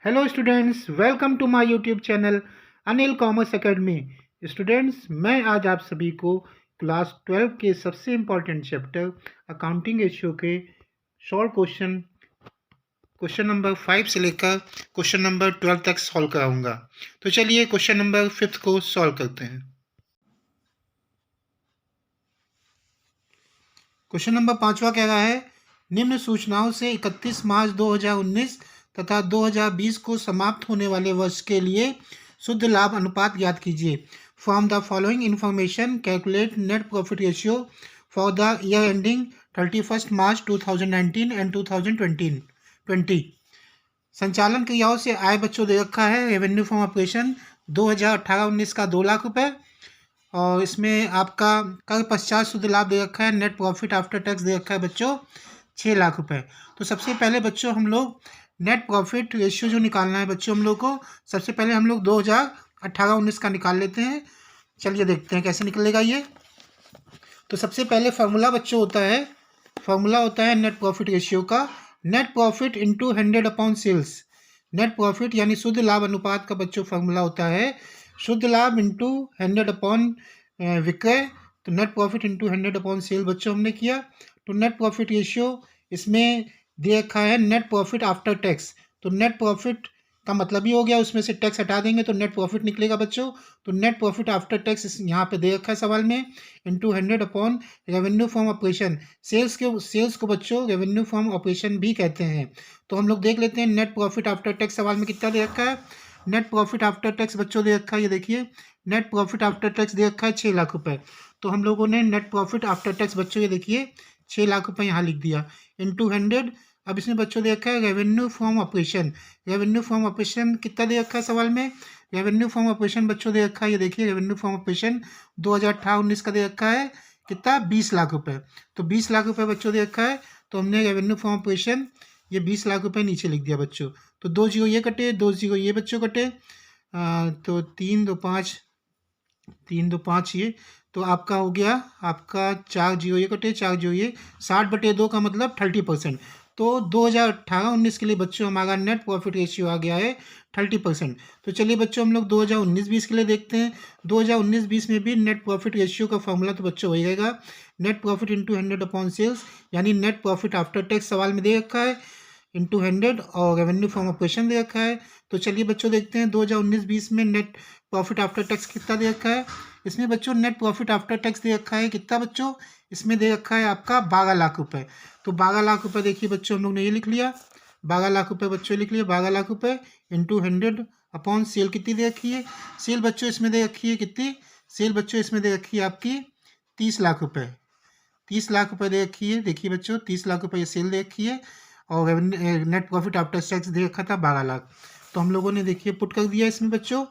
Hello students, welcome to my YouTube channel Anil commerce academy. Students, मैं आज आप सभी को क्लास 12 के सबसे इम्पॉर्टेंट चैप्टर अकाउंटिंग रेशियो के शॉर्ट क्वेश्चन नंबर 5 से लेकर क्वेश्चन नंबर 12 तक सॉल्व कराऊंगा। तो चलिए क्वेश्चन नंबर 5 को सॉल्व करते हैं। क्वेश्चन नंबर 5वां कह रहा है, निम्न सूचनाओं से 31 मार्च 2019 तथा 2020 को समाप्त होने वाले वर्ष के लिए शुद्ध लाभ अनुपात ज्ञात कीजिए। From the following information calculate net profit ratio for the year ending 31 March 2019 and 2020। संचालन क्रियाओं से आय बच्चों दे रखा है। रेवेन्यू फ्रॉम ऑपरेशन 2018-19 का 2 लाख रुपए, और इसमें आपका कर पश्चात शुद्ध लाभ दे रखा है। नेट प्रॉफिट आफ्टर टैक्स दे रखा है बच्चों 6 लाख रुपए। तो सबसे पहले बच्चों हम लोग नेट प्रॉफिट रेशियो जो निकालना है बच्चों हम लोग को, सबसे पहले हम लोग 2018-19 का निकाल लेते हैं। चलिए देखते हैं कैसे निकलेगा ये। तो सबसे पहले फार्मूला बच्चों होता है नेट प्रॉफिट रेशियो का। Net profit into 100 upon sales. Net profit यानी शुद्ध लाभ अनुपात का बच्चों फार्मूला होता है शुद्ध लाभ इंटू 100 अपॉन विक्रय। तो net profit into 100 upon sale बच्चों हमने किया। तो नेट प्रॉफिट रेशियो इसमें दे रखा है नेट प्रॉफिट आफ्टर टैक्स। तो नेट प्रॉफिट का मतलब ही हो गया, उसमें से टैक्स हटा देंगे तो नेट प्रॉफिट निकलेगा बच्चों। तो नेट प्रॉफिट आफ्टर टैक्स यहाँ पे दे रखा है सवाल में into 100 upon revenue from operation. Sales को बच्चों रेवेन्यू फ्रॉम ऑपरेशन भी कहते हैं। तो हम लोग देख लेते हैं नेट प्रॉफिट आफ्टर टैक्स सवाल में कितना दे रखा है। नेट प्रॉफिट आफ्टर टैक्स बच्चों दे रखा है, ये देखिए नेट प्रॉफिट आफ्टर टैक्स दे रखा है 6 लाख रुपए। तो हम लोगों ने नेट प्रॉफिट आफ्टर टैक्स बच्चों ये देखिए 6 लाख रुपए यहाँ लिख दिया इंटू 100। अब इसमें बच्चों दे रखा है revenue from operation. Revenue from operation कितना दे रखा है सवाल में। रेवेन्यू फ्रॉम ऑपरेशन बच्चों दे रखा है, ये देखिए रेवेन्यू फ्रॉम ऑपरेशन 2018-19 का दे रखा है कितना 20 लाख रुपए। तो 20 लाख रुपए बच्चों दे रखा है, तो हमने रेवेन्यू फ्रॉम ऑपरेशन ये 20 लाख रुपए नीचे लिख दिया बच्चों। तो 2 जीरो ये कटे, 2 जीरो ये बच्चों कटे, तो 3 2 5 ये, तो आपका हो गया आपका 4 जीरो ये कटे, 4 जीरो ये 60/2 का मतलब 30%। तो 2018-19 के लिए बच्चों हमारा नेट प्रॉफिट रेशियो आ गया है 30%। तो चलिए बच्चों हम लोग 2019-20 के लिए देखते हैं। 2019-20 में भी नेट प्रॉफिट रेशियो का फॉर्मूला तो बच्चों वही रहेगा net profit into 100 upon sales, यानी नेट प्रॉफिट आफ्टर टैक्स सवाल में दे रखा है इंटू 100 और रेवेन्यू फ्रॉम ऑपरेशन दे रखा है। तो चलिए बच्चों देखते हैं 2019-20 में नेट प्रॉफिट आफ्टर टैक्स कितना दे रखा है। इसमें बच्चों नेट प्रॉफिट आफ्टर टैक्स दे रखा है कितना बच्चों, इसमें दे रखा है आपका 12 लाख रुपए। तो 12 लाख रुपए देखिए बच्चों हम लोग ने ये लिख लिया, 12 लाख रुपए बच्चों लिख लिया। 12 लाख रुपए इंटू 100 अपॉन सेल कितनी दे रखी है। सेल बच्चों इसमें दे रखी है कितनी, सेल बच्चों इसमें दे रखी है आपकी 30 लाख रुपए। 30 लाख रुपए दे रखी है, देखिए बच्चों 30 लाख रुपए ये सेल दे रखी है, और नेट प्रॉफिट आफ्टर टैक्स दे रखा था 12 लाख। तो हम लोगों ने देखिए पुट कर दिया इसमें बच्चों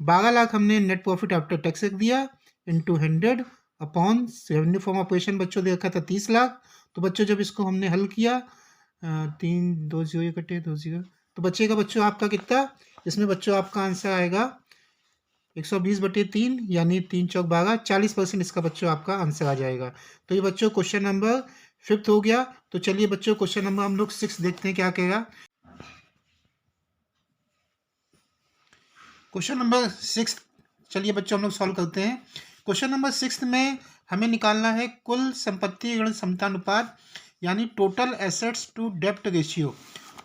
12 लाख हमने नेट प्रॉफिट आफ्टर टैक्स रख दिया into 100 upon revenue from operation बच्चों दे रखा था 30 लाख। तो बच्चों जब इसको हमने हल किया 3 2 जीरो ये कटे 2 जीरो, तो बचेगा बच्चों आपका कितना, इसमें बच्चों आपका आंसर आएगा 120/3, यानी 3 चौक 12, 40% इसका बच्चों आपका आंसर आ जाएगा। तो ये बच्चों क्वेश्चन नंबर 5 हो गया। तो चलिए बच्चों क्वेश्चन नंबर हम लोग 6 देखते हैं क्या कहेगा। क्वेश्चन नंबर 6 चलिए बच्चों हम लोग सॉल्व करते हैं। क्वेश्चन नंबर 6 में हमें निकालना है कुल संपत्ति ऋण क्षमता अनुपात, यानी टोटल एसेट्स टू डेप्ट रेशियो।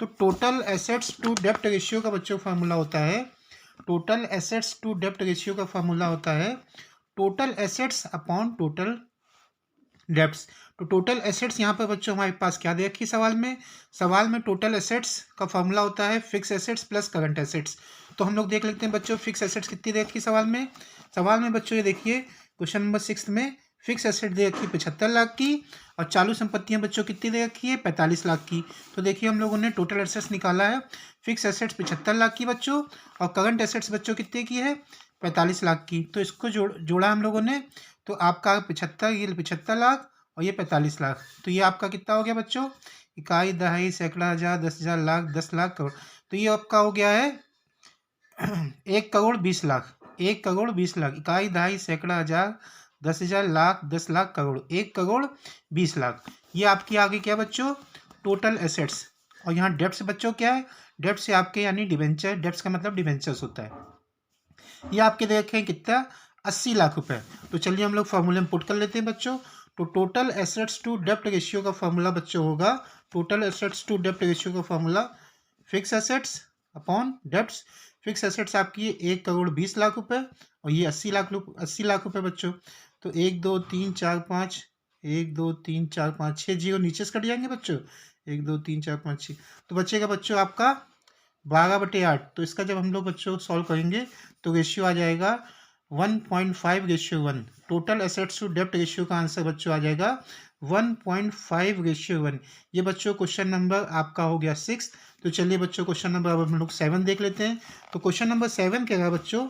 तो टोटल एसेट्स टू डेप्ट रेशियो का बच्चों फार्मूला होता है टोटल एसेट्स टू डेप्ट रेशियो का फार्मूला होता है total assets upon total debts. तो टोटल एसेट्स यहाँ पर बच्चों हमारे पास क्या दे रखी सवाल में टोटल एसेट्स का फॉर्मूला होता है fix assets plus current assets. तो हम लोग देख लेते हैं बच्चों फिक्स एसेट्स कितनी दे रखी सवाल में बच्चों ये देखिए क्वेश्चन नंबर 6 में फिक्स एसेट दे रखी 75 लाख की, और चालू संपत्तियां बच्चों कितनी दे रखी है 45 लाख की। तो देखिए हम लोगों ने टोटल एसेट्स निकाला है फिक्स एसेट्स 75 लाख की बच्चों, और करंट एसेट्स बच्चों कितने की है 45 लाख की। तो इसको जोड़ा हम लोगों ने, तो आपका 75 ये 75 लाख और ये 45 लाख, तो ये आपका कितना हो गया बच्चों, इकाई दहाई सैकड़ा हज़ार 10,000 लाख 10 लाख करोड़। तो ये आपका हो गया है 1 करोड़ 20 लाख, 1 करोड़ 20 लाख, इकाई दहाई सैकड़ा हज़ार 10,000 लाख 10 लाख करोड़, 1 करोड़ 20 लाख। ये आपकी आगे क्या बच्चों टोटल एसेट्स। और यहाँ डेप्ट से बच्चों क्या है, डेप्ट से आपके यानी डिवेंचर, डेप्ट का मतलब डिवेंचर्स होता है। ये आपके दे रखे हैं कितना, 80 लाख रुपए। तो चलिए हम लोग फॉर्मूले में पुट कर लेते हैं बच्चों। तो टोटल एसेट्स टू डेप्ट रेशियो का फॉर्मूला बच्चों होगा, टोटल एसेट्स टू डेप्ट रेशियो का formula fix assets upon debts. Fix assets आपकी 1,20,00,000 रुपए और ये 80 लाख रुपए बच्चों। तो 1 2 3 4 5, 1 2 3 4 5 6 जीरो नीचे से कट जाएंगे बच्चों, 1 2 3 4 5 6। तो बचेगा बच्चों आपका 12/8। तो इसका जब हम लोग बच्चों सॉल्व करेंगे तो रेशियो आ जाएगा 1.5:1। टोटल एसेट्स टू डेप्ट रेशियो का आंसर बच्चों आ जाएगा 1.5:1। ये बच्चों क्वेश्चन नंबर आपका हो गया 6। तो चलिए बच्चों क्वेश्चन नंबर अब हम लोग 7 देख लेते हैं। तो क्वेश्चन नंबर 7 क्या है बच्चों,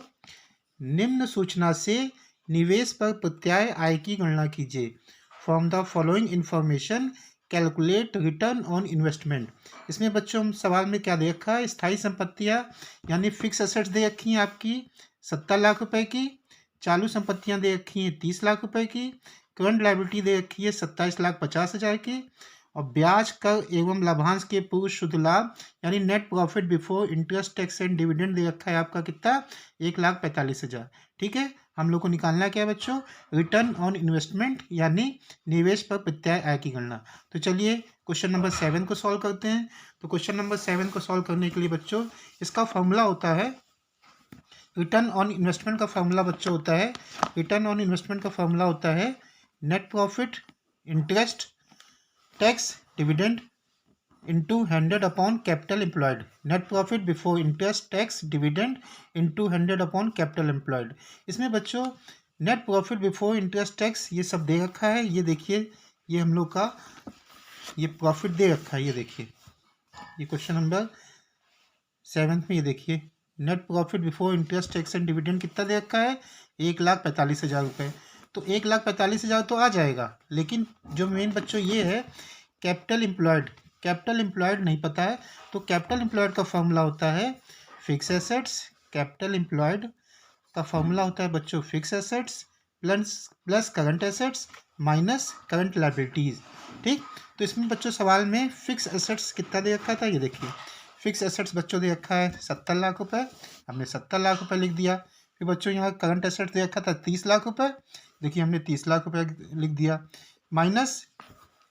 निम्न सूचना से निवेश पर प्रत्याय आय की गणना कीजिए। From the following information calculate return on investment. इसमें बच्चों हम सवाल में क्या दे रखा है, स्थायी संपत्तियां यानी फिक्स एसेट्स दे रखी हैं आपकी 70 लाख रुपए की, चालू संपत्तियां दे रखी हैं 30 लाख रुपए की, करंट लायबिलिटी दे रखी है 27,50,000 की, और ब्याज कर एवं लाभांश के पूर्व शुद्ध लाभ यानी net profit before interest tax and dividend दे रखा है आपका कितना, 1,45,000। ठीक है, हम लोग को निकालना क्या है बच्चों, रिटर्न ऑन इन्वेस्टमेंट यानी निवेश पर प्रत्याय आय की गणना। तो चलिए क्वेश्चन नंबर 7 को सॉल्व करते हैं। तो क्वेश्चन नंबर 7 को सॉल्व करने के लिए बच्चों इसका फॉर्मूला होता है, रिटर्न ऑन इन्वेस्टमेंट का फॉर्मूला बच्चों होता है, रिटर्न ऑन इन्वेस्टमेंट का फॉर्मूला होता है net profit interest tax dividend into 100 upon capital employed. Net profit before interest tax dividend into 100 upon capital employed. इसमें बच्चों net profit before interest tax ये सब दे रखा है, ये देखिए ये हम लोग का ये प्रॉफिट दे रखा है, ये देखिए ये क्वेश्चन नंबर 7 में ये देखिए net profit before interest tax and dividend कितना दे रखा है, 1,45,000 रुपये। तो 1,45,000 तो आ जाएगा, लेकिन जो मेन बच्चों ये है कैपिटल एम्प्लॉयड, कैपिटल एम्प्लॉयड नहीं पता है। तो कैपिटल एम्प्लॉयड का फॉर्मूला होता है फिक्स एसेट्स, कैपिटल एम्प्लॉयड का फॉर्मूला होता है बच्चों fix assets plus current assets minus current liabilities. ठीक, तो इसमें बच्चों सवाल में फिक्स एसेट्स कितना दे रखा था, ये देखिए फिक्स एसेट्स बच्चों दे रखा है 70 लाख रुपए, हमने 70 लाख रुपए लिख दिया। फिर बच्चों यहाँ करंट एसेट्स दे रखा था 30 लाख रुपए, देखिए हमने 30 लाख रुपए लिख दिया। माइनस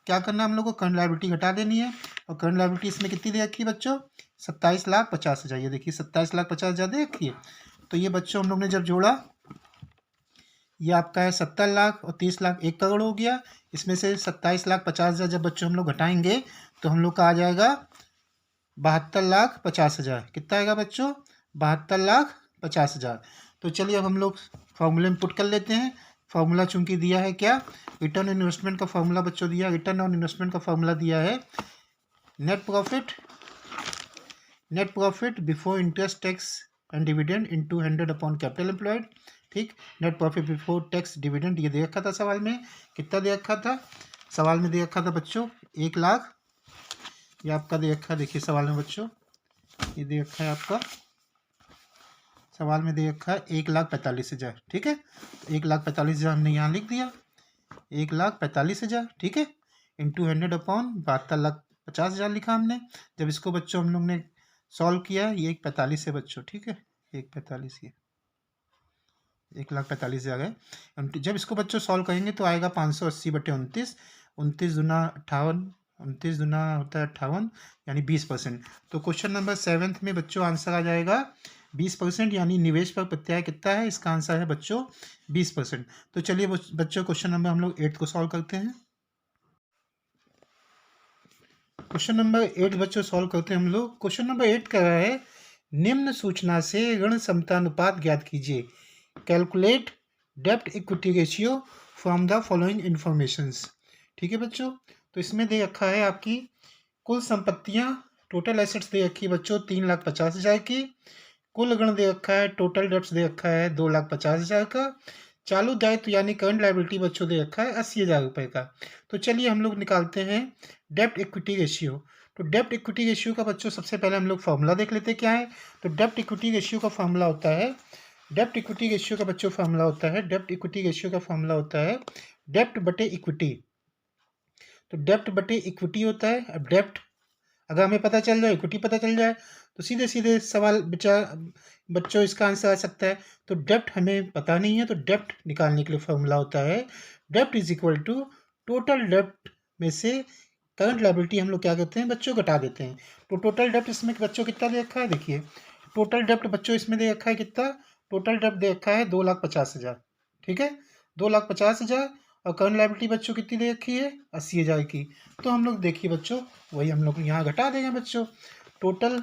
क्या करना है हम लोग को, करंट लायबिलिटी घटा देनी है, और करंट लायबिलिटी इसमें कितनी दे रखी है बच्चों, 27,50,000। ये देखिए 27,50,000 दे रखी है। तो ये बच्चों हम लोग ने जब जोड़ा ये आपका है 70 लाख और 30 लाख 1 करोड़ हो गया। इसमें से 27,50,000 जब बच्चों हम लोग घटाएंगे तो हम लोग का आ जाएगा 72,50,000। कितना आएगा बच्चों, 72,50,000। तो चलिए अब हम लोग फॉर्मूले में पुट कर लेते हैं। फॉर्मूला चूंकि दिया है क्या, रिटर्न ऑन इन्वेस्टमेंट का फॉर्मूला बच्चों दिया, रिटर्न ऑन इन्वेस्टमेंट का फॉर्मूला दिया है net profit before interest tax and dividend into 100 upon capital employed. ठीक, net profit before tax dividend ये दे रखा था सवाल में, कितना दे रखा था, सवाल में दे रखा था बच्चों 1 लाख। ये आपका दे रखा है, देखिए सवाल में बच्चों ये दे रखा है आपका, सवाल में दे रखा है 1,45,000। ठीक है, तो 1,45,000 हमने यहाँ लिख दिया, 1,45,000। ठीक है, इंटू 100 अपॉन 72,50,000 लिखा हमने। जब इसको बच्चों हम लोग ने सॉल्व किया ये 1,45 है बच्चों। ठीक है, 1,45 ये 1,45,000 है। जब इसको बच्चों सॉल्व करेंगे तो आएगा 580/29, 29 दूना 58, 29 दूना होता है 58 यानी 20%। तो क्वेश्चन नंबर 7 में बच्चों आंसर आ जाएगा 20%, यानी निवेश पर प्रत्याय कितना है, इसका आंसर है बच्चों 20%। तो चलिए बच्चों क्वेश्चन नंबर हम लोग 8 को सॉल्व करते हैं। क्वेश्चन नंबर 8 बच्चों सॉल्व करते हैं हम लोग। क्वेश्चन नंबर 8 कह रहा है निम्न सूचना से ऋण क्षमता अनुपात ज्ञात कीजिए। कैलकुलेट डेब्ट equity ratio from the following informations. ठीक है बच्चों, तो इसमें दे रखा है आपकी कुल संपत्तियां, टोटल एसेट्स दे रखी है बच्चों 3,50,000 की, कुल ऋण दे रखा है, टोटल डेट्स दे रखा है 2,50,000 का, चालू दायित्व यानी करंट लायबिलिटी बच्चों दे रखा है 80,000 रुपये का। तो चलिए हम लोग निकालते हैं डेब्ट इक्विटी रेशियो। तो डेब्ट इक्विटी रेशियो का बच्चों सबसे पहले हम लोग फॉर्मूला देख लेते हैं क्या है। तो डेब्ट इक्विटी रेशियो का फॉर्मूला होता है, डेब्ट इक्विटी रेशियो का बच्चों फॉर्मूला होता है, डेब्ट इक्विटी रेशियो का फॉर्मूला होता है डेब्ट बटे इक्विटी। तो डेब्ट बटे इक्विटी होता है। अब डेब्ट अगर हमें पता चल जाए, इक्विटी पता चल जाए, तो सीधे सीधे सवाल बच्चों इसका आंसर आ सकता है। तो डेप्ट हमें पता नहीं है, तो डेप्ट निकालने के लिए फॉर्मूला होता है डेप्ट इज इक्वल टू टोटल डेप्ट में से करंट लायबिलिटी हम लोग क्या करते हैं बच्चों घटा देते हैं। तो टोटल डेप्ट इसमें बच्चों कितना दे रखा है, देखिए टोटल डेप्ट बच्चों इसमें दे रखा है कितना, टोटल डेप्ट दे रखा है 2,50,000, ठीक है 2,50,000, और करंट लायबिलिटी बच्चों कितनी दे रखी है 80,000 की। तो हम लोग देखिए बच्चों वही हम लोग यहाँ घटा देंगे बच्चों। टोटल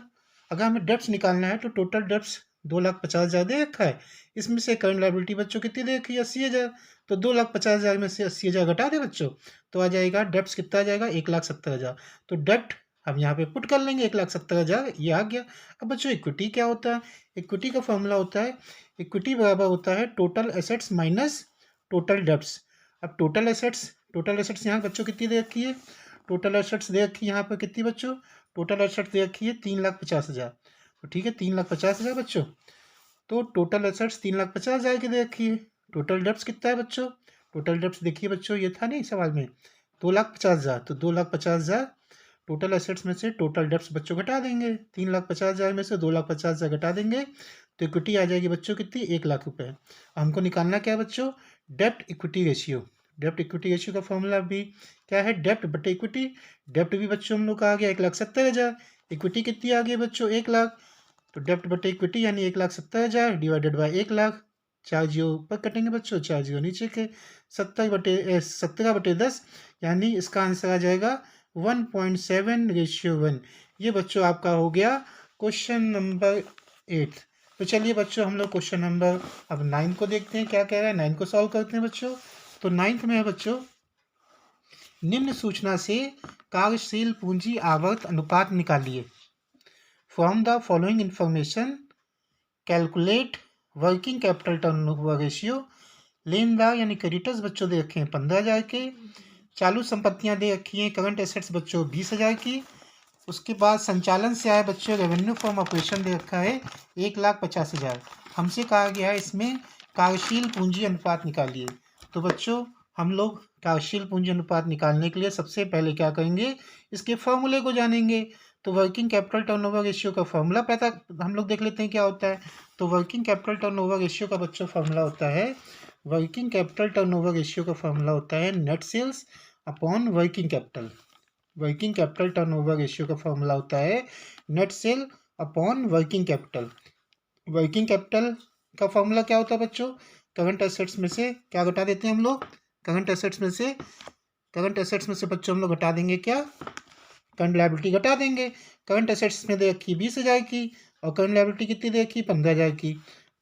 अगर हमें डेप्स निकालना है तो टोटल डेप्स 2,50,000 दे रखा है, इसमें से करंट लायबिलिटी बच्चों कितनी दे रखी है 80,000, तो 2,50,000 में से 80,000 घटा दे बच्चों, तो आ जाएगा डेप्स कितना आ जाएगा 1,70,000। तो डेप्ट हम यहाँ पे पुट कर लेंगे 1,70,000, ये आ गया। अब बच्चों इक्विटी क्या होता है, इक्विटी का फॉर्मूला होता है इक्विटी बराबर होता है total assets minus total debts. अब टोटल एसेट्स यहाँ बच्चों कितनी दे रखी है, टोटल एसेट्स दे रखी है यहाँ पर कितनी बच्चों, टोटल एसेट्स दे रखी है 3,50,000, तो ठीक है 3,50,000 बच्चों। तो टोटल एसेट्स 3,50,000 की दे रखी है। टोटल डेप्स कितना है बच्चों, टोटल डेप्स देखिए बच्चों ये था नहीं सवाल में 2,50,000, तो 2,50,000 टोटल एसेट्स में से टोटल डेप्स बच्चों घटा देंगे, 3,50,000 में से 2,50,000 घटा देंगे, तो इक्विटी आ जाएगी बच्चों कितनी 1,00,000 रुपये। हमको निकालना क्या है बच्चों, डेप्ट इक्विटी रेशियो। डेप्ट इक्विटी रेशियो का फॉर्मूला भी क्या है, डेप्ट बटे इक्विटी। डेप्ट भी बच्चों हम लोग का आ गया 1,70,000, इक्विटी कितनी आ गई बच्चों 1,00,000, तो डेप्ट बटे इक्विटी यानी 1,70,000 डिवाइडेड बाई 1,00,000, 4 जीरो ऊपर कटेंगे बच्चों 4 जीरो नीचे के, 17/10 यानी इसका आंसर आ जाएगा 1.7:1। ये बच्चों आपका हो गया क्वेश्चन नंबर 8। तो चलिए बच्चों हम लोग क्वेश्चन नंबर अब 9 को देखते हैं क्या कह रहा है, 9 को सॉल्व करते हैं बच्चों। तो 9th में है बच्चों निम्न सूचना से कार्यशील पूंजी आवर्त अनुपात निकालिए। From the following information calculate working capital turnover ratio. लेनदार यानी क्रेडिटर्स बच्चों दे रखे हैं 15,000 के, चालू संपत्तियां दे रखी हैं करंट एसेट्स बच्चों 20,000 की, उसके बाद संचालन से आए बच्चों रेवेन्यू फ्रॉम ऑपरेशन दे रखा है 1,50,000। हमसे कहा गया है इसमें कार्यशील पूंजी अनुपात निकालिए। तो बच्चों हम लोग कार्यशील पूंजी अनुपात निकालने के लिए सबसे पहले क्या करेंगे, इसके फॉर्मूले को जानेंगे। तो वर्किंग कैपिटल टर्नओवर रेशियो का फॉर्मूला पता हम लोग देख लेते हैं क्या होता है। तो वर्किंग कैपिटल टर्नओवर रेशियो का बच्चों फॉर्मूला होता है, वर्किंग कैपिटल टर्नओवर रेशियो का फॉर्मूला होता है net sales upon working capital. Working capital turnover ratio का फॉर्मूला होता है net sale upon working capital. Working capital का फॉर्मूला क्या होता है बच्चों, करंट एसेट्स में से क्या घटा देते हैं हम लोग, करंट एसेट्स में से बच्चों हम लोग घटा देंगे क्या, करंट लायबिलिटी घटा देंगे। करंट एसेट्स में दे रखी 20,000 की और करंट लायबिलिटी कितनी दे रखी 15,000 की,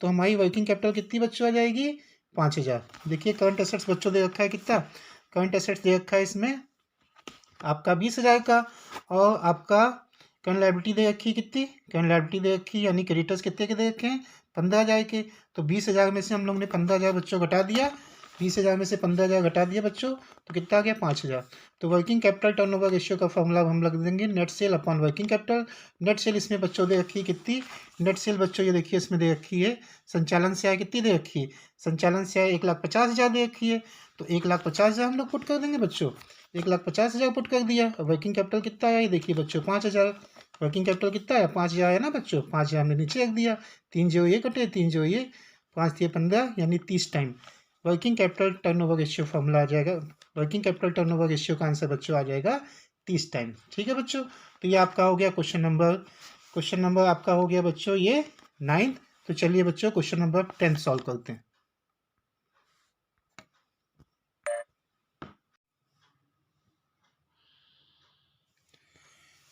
तो हमारी वर्किंग कैपिटल कितनी बच्चों आ जाएगी 5,000। देखिए करंट एसेट्स बच्चों दे रखा है कितना, करंट एसेट्स दे रखा है इसमें आपका 20,000 का, और आपका करंट लायबिलिटी दे रखी कितनी, करंट लायबिलिटी दे रखी यानी क्रेडिटर्स कितने के दे रखे हैं 15,000 के। तो 20,000 में से हम लोग ने 15,000 बच्चों घटा दिया, 20,000 में से 15,000 घटा दिया बच्चों, तो कितना आ गया 5,000। तो वर्किंग कैपिटल टर्नओवर रेशियो का फॉर्मूला हम लग देंगे net sale upon working capital. Net cell इसमें बच्चों दे रखी है कितनी, नेट सेल बच्चों ये देखिए इसमें दे रखी है संचालन से आय कितनी दे रखी है, संचालन से आय 1,50,000 दे रखी है, तो 1,50,000 हम लोग पुट कर देंगे बच्चों, 1,50,000 पुट कर दिया। वर्किंग कैपिटल कितना आया ये देखिए बच्चों 5,000, वर्किंग कैपिटल कितना है 5,000 है ना बच्चों, 5,000 हमने नीचे रख दिया, 3 जो ये कटे 3 जो ये 5 दिए 15 यानी 30 time working capital turnover ratio formula आ जाएगा। वर्किंग कैपिटल टर्नओवर रेशियो का आंसर बच्चों आ जाएगा 30 टाइम। ठीक है बच्चों, तो ये आपका हो गया क्वेश्चन नंबर आपका हो गया बच्चों ये 9th। तो चलिए बच्चों क्वेश्चन नंबर 10 सॉल्व करते हैं।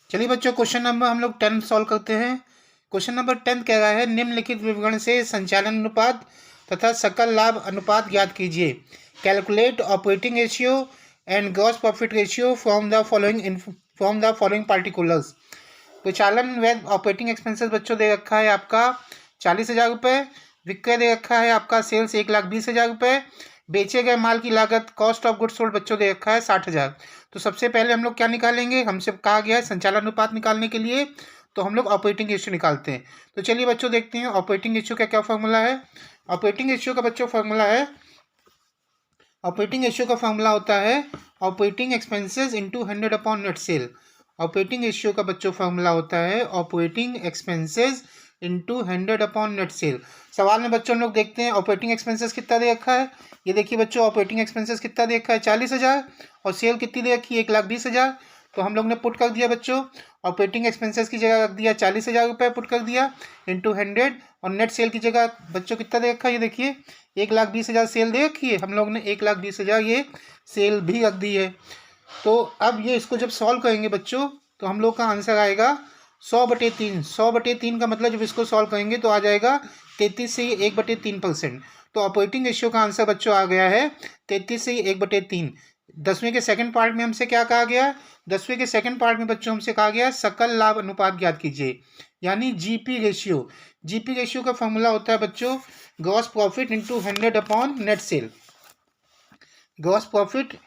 चलिए बच्चों क्वेश्चन नंबर हम लोग 10 सॉल्व करते हैं। क्वेश्चन नंबर 10 कह रहा है निम्नलिखित विवरण से संचालन अनुपात तथा सकल लाभ अनुपात ज्ञात कीजिए। Calculate operating ratio and gross profit ratio from the following particulars. परिचालन व ऑपरेटिंग एक्सपेंसेस बच्चों दे रखा है आपका 40,000 रुपये, विक्रय दे रखा है आपका सेल्स 1,20,000 रुपये, बेचे गए माल की लागत कॉस्ट ऑफ गुड्स सोल्ड बच्चों दे रखा है 60,000। तो सबसे पहले हम लोग क्या निकालेंगे, हमसे कहा गया है संचालन अनुपात निकालने के लिए, तो हम लोग ऑपरेटिंग रेशियो निकालते हैं। तो चलिए बच्चों देखते हैं ऑपरेटिंग रेशियो का क्या फॉर्मूला है। ऑपरेटिंग रेशियो का बच्चों फॉर्मूला है, ऑपरेटिंग रेशियो का फॉर्मूला होता है operating expenses into 100 upon net cell. Operating ratio का बच्चों फॉर्मूला होता है operating expenses into 100 upon net cell. सवाल में बच्चों लोग देखते हैं ऑपरेटिंग एक्सपेंसेस कितना दे रखा है। ये देखिए बच्चों ऑपरेटिंग एक्सपेंसेस कितना दे रखा है 40,000 और सेल कितनी दे रखी है 1,20,000। तो हम लोग ने पुट कर दिया बच्चों ऑपरेटिंग एक्सपेंसेस की जगह रख दिया 40,000 रुपये पुट कर दिया इंटू 100 और नेट सेल की जगह बच्चों कितना दे रखा है ये देखिए 1,20,000 सेल दे रखी है। हम लोग ने 1,20,000 ये सेल भी रख दी है। तो अब ये इसको जब सॉल्व करेंगे बच्चों तो हम लोग का आंसर आएगा 100/3। 100/3 का मतलब जब इसको सॉल्व करेंगे तो आ जाएगा 33 से 1/3%। तो ऑपरेटिंग रेशियो का आंसर बच्चों आ गया है 33 से 1/3। 10वें के सेकंड पार्ट में हमसे क्या कहा गया 10वें के सेकंड पार्ट में बच्चों हमसे कहा गया सकल लाभ अनुपात ज्ञात कीजिए यानी जीपी रेशियो। जीपी रेशियो का फॉर्मूला होता है बच्चों gross profit into 100 upon net sale. Gross profit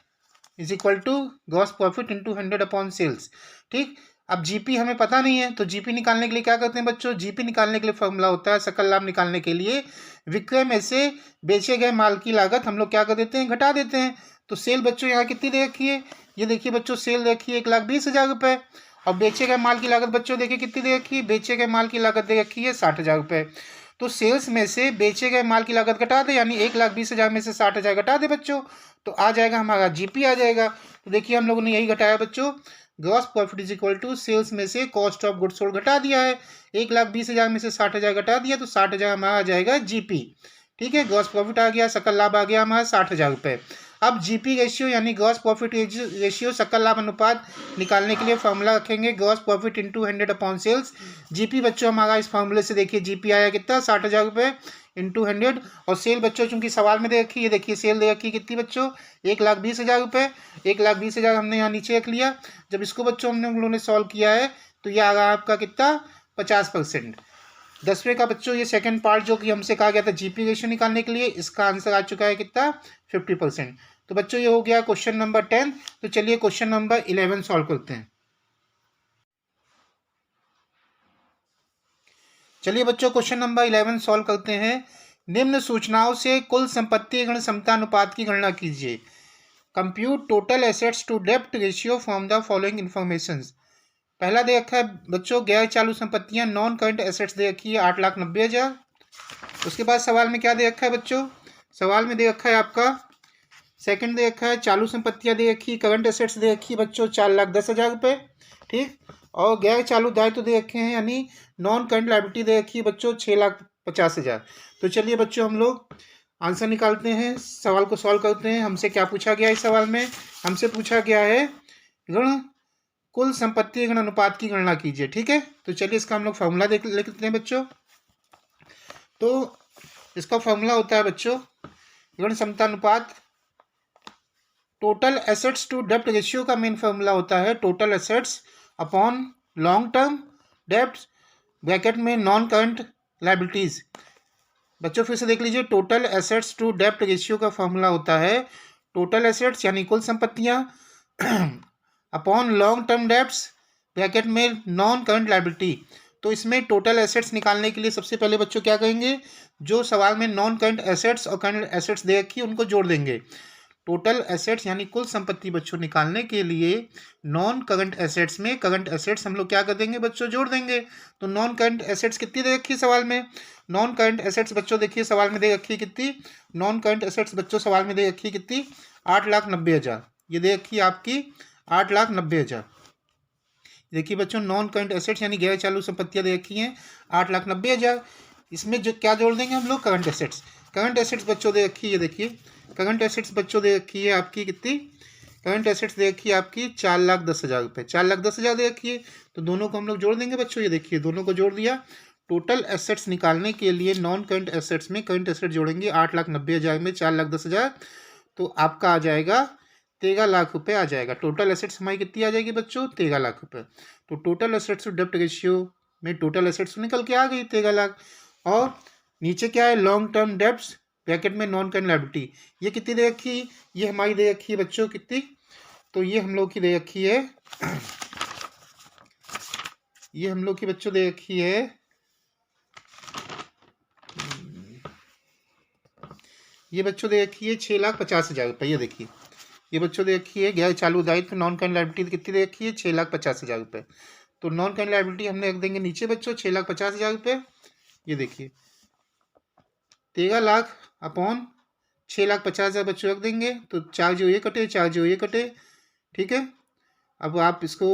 is equal to gross profit into 100 upon sales. ठीक, अब जीपी हमें पता नहीं है तो जीपी निकालने के लिए क्या करते हैं बच्चों जीपी निकालने के लिए फॉर्मूला होता है सकल लाभ निकालने के लिए विक्रय में से बेचे गए माल की लागत हम लोग क्या कर देते हैं घटा देते हैं। तो सेल बच्चों यहाँ कितनी दे रखी है ये देखिए बच्चों सेल देखिए 1,20,000 रुपये और बेचे गए माल की लागत बच्चों देखिए कितनी दे रखी है बेचे गए माल की लागत दे रखी है 60,000 रुपये। तो सेल्स में से बेचे गए माल की लागत घटा दे यानी 1,20,000 में से 60,000 घटा दे बच्चों तो आ जाएगा हमारा जीपी आ जाएगा। तो देखिए हम लोगों ने यही घटाया बच्चों gross profit is equal to sales में से कॉस्ट ऑफ गुड्स सोल्ड घटा दिया है 1,20,000 में से 60,000 घटा दिया तो 60,000 हमारा आ जाएगा जीपी। ठीक है ग्रॉस प्रॉफिट आ गया सकल लाभ आ गया हमारा 60,000 रुपये। अब जीपी रेशियो यानी ग्रॉस प्रॉफिट रेशियो सकल लाभ अनुपात निकालने के लिए फॉर्मूला रखेंगे gross profit into 100 upon sales. GP बच्चों हमारा इस फॉर्मूले से देखिए जीपी आया कितना 60,000 रुपये इंटू 100 और सेल बच्चों चूंकि सवाल में दे रखी है देखिए सेल दे रखी है कितनी बच्चों 1,20,000 रुपये। 1,20,000 हमने यहाँ नीचे रख लिया। जब इसको बच्चों हम लोगों ने सॉल्व किया है तो ये आ रहा है आपका कितना 50%। 10वें का बच्चों ये सेकंड पार्ट जो कि हमसे कहा गया था जीपी रेशियो निकालने के लिए इसका आंसर आ चुका है कितना 50%। तो बच्चों ये हो गया क्वेश्चन नंबर 10। तो चलिए क्वेश्चन नंबर 11 सॉल्व करते हैं। चलिए बच्चों क्वेश्चन नंबर 11 सॉल्व करते हैं। निम्न सूचनाओं से कुल संपत्ति ऋण क्षमता अनुपात की गणना कीजिए। कंप्यूट टोटल एसेट्स टू डेप्ट ratio from the following information. पहला दे रखा है बच्चों गैर चालू संपत्तियां नॉन करंट एसेट्स दे रखी है 8,90,000। उसके बाद सवाल में क्या दे रखा है बच्चों सवाल में दे रखा है आपका सेकंड दे रखा है चालू संपत्तियां दे रखी करंट एसेट्स दे रखी बच्चों 4,10,000 रुपये। ठीक, और गैर चालू दायित्व दे रखे हैं यानी नॉन करंट लायबिलिटी दे रखी है बच्चों 6,50,000। तो चलिए बच्चों हम लोग आंसर निकालते हैं सवाल को सॉल्व करते हैं। हमसे क्या पूछा गया इस सवाल में हमसे पूछा गया है ऋण कुल संपत्ति ऋण अनुपात की गणना कीजिए। ठीक है, तो चलिए इसका हम लोग फॉर्मूला देख लेते हैं बच्चों। तो इसका फॉर्मूला होता है बच्चों ऋण क्षमता अनुपात टोटल एसेट्स टू डेप्ट रेशियो का मेन फॉर्मूला होता है total assets upon long term डेप्ट ब्रैकेट में नॉन करंट लायबिलिटीज। बच्चों फिर से देख लीजिए टोटल एसेट्स टू डेप्ट रेशियो का फॉर्मूला होता है टोटल एसेट्स यानी कुल संपत्तियां upon long term debts bracket में नॉन करंट लायबिलिटी। तो इसमें टोटल एसेट्स निकालने के लिए सबसे पहले बच्चों क्या करेंगे जो सवाल में नॉन करंट एसेट्स और करंट एसेट्स दे रखी है उनको जोड़ देंगे। टोटल एसेट्स यानी कुल संपत्ति बच्चों निकालने के लिए नॉन करंट एसेट्स में करंट एसेट्स हम लोग क्या कर देंगे बच्चों जोड़ देंगे। तो नॉन करंट एसेट्स कितनी दे रखी है सवाल में नॉन करंट एसेट्स बच्चों देखिए सवाल में दे रखी है कितनी नॉन करंट एसेट्स बच्चों सवाल में दे रखी है कितनी 8,90,000। ये दे रखी है आपकी 8,90,000। देखिए बच्चों नॉन करंट एसेट्स यानी गैर चालू संपत्तियां दे रखी हैं 8,90,000। इसमें जो क्या जोड़ देंगे हम लोग करंट एसेट्स। करंट एसेट्स बच्चों दे रखी है देखिए करंट एसेट्स बच्चों दे रखी है आपकी कितनी करंट एसेट्स दे रखी है आपकी 4,10,000 रुपये 4,10,000 दे रखी है। तो दोनों को हम लोग जोड़ देंगे बच्चों। ये देखिए दोनों को जोड़ दिया। टोटल एसेट्स निकालने के लिए नॉन करंट एसेट्स में करंट एसेट जोड़ेंगे 8,90,000 में 4,10,000 तो आपका आ जाएगा 13 लाख रुपये आ जाएगा। टोटल एसेट्स हमारी कितनी आ जाएगी बच्चों 13 लाख रुपये। तो टोटल एसेट्स टू डेप्ट रेशियो में टोटल एसेट्स निकल के आ गई 13 लाख। और नीचे क्या है लॉन्ग टर्म डेप्ट्स ब्रैकेट में नॉन करंट लायबिलिटी ये कितनी दे रखी ये हमारी दे रखी है बच्चों कितनी। तो ये हम लोग की दे रखी है ये हम लोग की बच्चों दे रखी है ये बच्चों दे रखी है 6,50,000 रुपये। ये देखिए ये बच्चों दे रखी है गैर चालू दायित्व नॉन करंट लायबिलिटी कितनी दे रखी है 6,50,000 रुपये। तो नॉन करंट लायबिलिटी हमने रख देंगे नीचे बच्चों 6,50,000 रुपये। ये देखिए 13 लाख अपॉन 6,50,000 बच्चों रख देंगे तो 4 जो ये कटे 4 जो ये कटे। ठीक है, अब आप इसको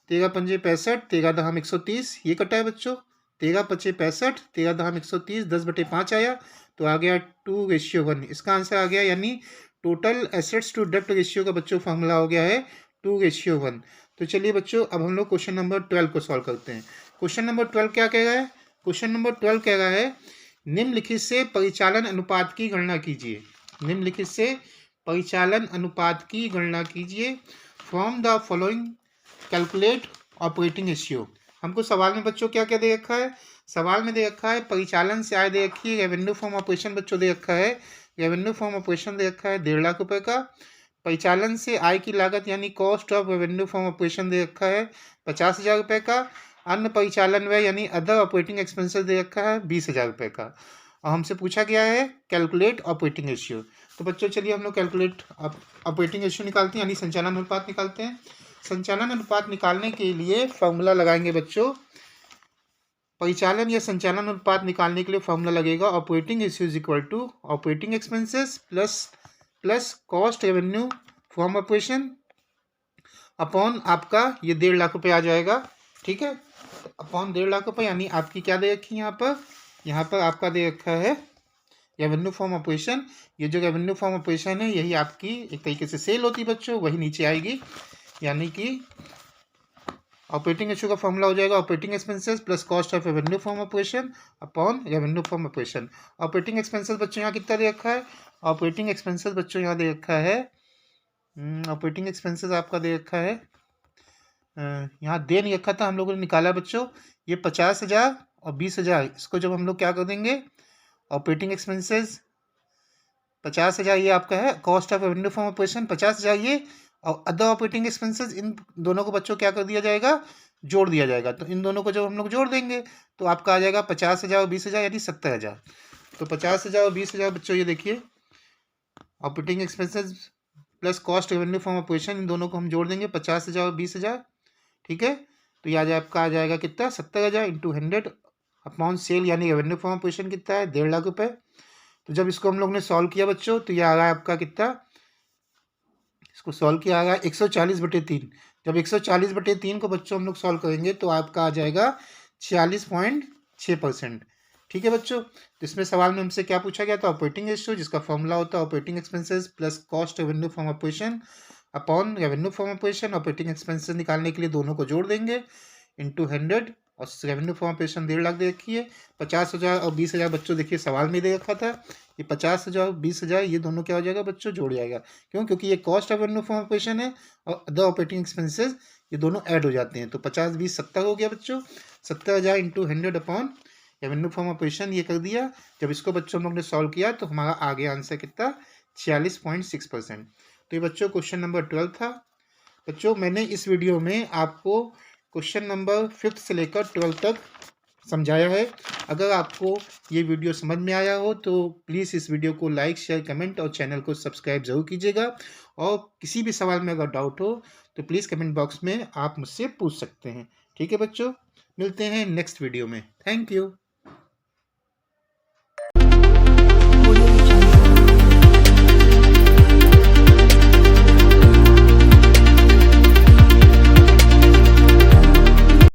13 पंजे 65 13 दहम 130 ये कटा है बच्चों। 13 पचे 65 13 दहम 130 10/5 आया तो आ गया 2:1। इसका आंसर आ गया, यानी टोटल एसेट्स टू डेप्ट रेशियो का बच्चों फॉर्मूला हो गया है 2:1। तो चलिए बच्चों अब हम लोग क्वेश्चन नंबर 12 को सॉल्व करते हैं। क्वेश्चन नंबर 12 क्या कह रहा है? क्वेश्चन नंबर 12 कह रहा है निम्नलिखित से परिचालन अनुपात की गणना कीजिए। निम्नलिखित से परिचालन अनुपात की गणना कीजिए। From the following calculate operating ratio. हमको सवाल में बच्चों क्या क्या दे रखा है? सवाल में दे रखा है परिचालन से आय दे रखी है, रेवेन्यू फ्रॉम ऑपरेशन बच्चों दे रखा है, रेवेन्यू फ्रॉम ऑपरेशन दे रखा है 1.5 लाख रुपए का। परिचालन से आय की लागत यानी cost of revenue from operation दे रखा है 50,000 रुपये का। अन्य परिचालन व्यय यानी अदर ऑपरेटिंग एक्सपेंसेस दे रखा है 20,000 रुपये का। और हमसे पूछा गया है कैलकुलेट ऑपरेटिंग रेशियो। तो बच्चों चलिए हम लोग कैलकुलेट ऑपरेटिंग रेशियो निकालते हैं, यानी संचालन अनुपात निकालते हैं। संचालन अनुपात निकालने के लिए फॉर्मूला लगाएंगे बच्चों। परिचालन या संचालन अनुपात निकालने के लिए फॉर्मूला लगेगा operating ratio is equal to operating expenses plus cost revenue from operation upon आपका ये 1.5 लाख रुपये आ जाएगा। ठीक है, अपॉन 1.5 लाख रुपये, यानी आपकी क्या दे रखी है यहाँ पर आपका दे रखा है रेवेन्यू फ्रॉम ऑपरेशन। ये जो रेवेन्यू फ्रॉम ऑपरेशन है यही आपकी एक तरीके से सेल होती है बच्चों, वही नीचे आएगी। यानी कि ऑपरेटिंग रेशियो का फॉर्मूला हो जाएगा operating expenses plus cost of revenue from operation upon revenue from operation. Operating expenses बच्चों यहाँ कितना दे रखा है? ऑपरेटिंग एक्सपेंसेस बच्चों यहाँ दे रखा है, ऑपरेटिंग एक्सपेंसेस आपका दे रखा है, यहाँ दे नहीं रखा था, हम लोगों ने निकाला बच्चों। ये 50,000 और 20,000, इसको जब हम लोग क्या कर देंगे ऑपरेटिंग एक्सपेंसेस 50,000 ये आपका है, cost of revenue from operation 50,000 ये, और अदर ऑपरेटिंग एक्सपेंसेस इन दोनों को बच्चों क्या कर दिया जाएगा, जोड़ दिया जाएगा। तो इन दोनों को जब हम लोग जोड़ देंगे तो आपका आ जाएगा 50,000 और 20,000 यानी 70,000। तो 50,000 और 20,000 बच्चों ये देखिए operating expenses plus cost revenue from operation, इन दोनों को हम जोड़ देंगे 50,000 और 20,000। ठीक है, तो ये आपका आ जाएगा कितना 70,000 इंटू 100 अपॉन सेल, यानी रेवेन्यू फ्रॉम ऑपरेशन कितना है 1.5 लाख रुपये। तो जब इसको हम लोग ने सॉल्व किया बच्चों तो ये आ रहा है आपका कितना, इसको सॉल्व किया आ रहा है 140/3। जब 140/3 को बच्चों हम लोग सॉल्व करेंगे तो आपका आ जाएगा 46.6%। ठीक है बच्चों, तो इसमें सवाल में हमसे क्या पूछा गया था ऑपरेटिंग रेशियो, जिसका फॉर्मूला होता है operating expenses plus cost revenue from operation upon revenue from operation. Operating expenses निकालने के लिए दोनों को जोड़ देंगे इंटू 100, और रेवेन्यू फ्रॉम ऑपरेशन 1.5 लाख दे रखी है। 50,000 और 20,000 बच्चों देखिए सवाल में दे रखा था, ये 50,000 और 20,000 ये दोनों क्या हो जाएगा बच्चों, जोड़ जाएगा। क्यों? क्योंकि ये cost of revenue from operation है और अदर ऑपरेटिंग एक्सपेंसेस ये दोनों ऐड हो जाते हैं। तो 50 20 70 हो गया बच्चों, 70,000 into 100 upon revenue from operation ये कर दिया। जब इसको बच्चों हम लोग ने सॉल्व किया तो हमारा आ गया आंसर कितना 46.6%। तो ये बच्चों क्वेश्चन नंबर 12 था। बच्चों मैंने इस वीडियो में आपको क्वेश्चन नंबर 5 से लेकर 12 तक समझाया है। अगर आपको ये वीडियो समझ में आया हो तो प्लीज़ इस वीडियो को लाइक शेयर कमेंट और चैनल को सब्सक्राइब ज़रूर कीजिएगा। और किसी भी सवाल में अगर डाउट हो तो प्लीज़ कमेंट बॉक्स में आप मुझसे पूछ सकते हैं। ठीक है बच्चों, मिलते हैं नेक्स्ट वीडियो में। Thank you.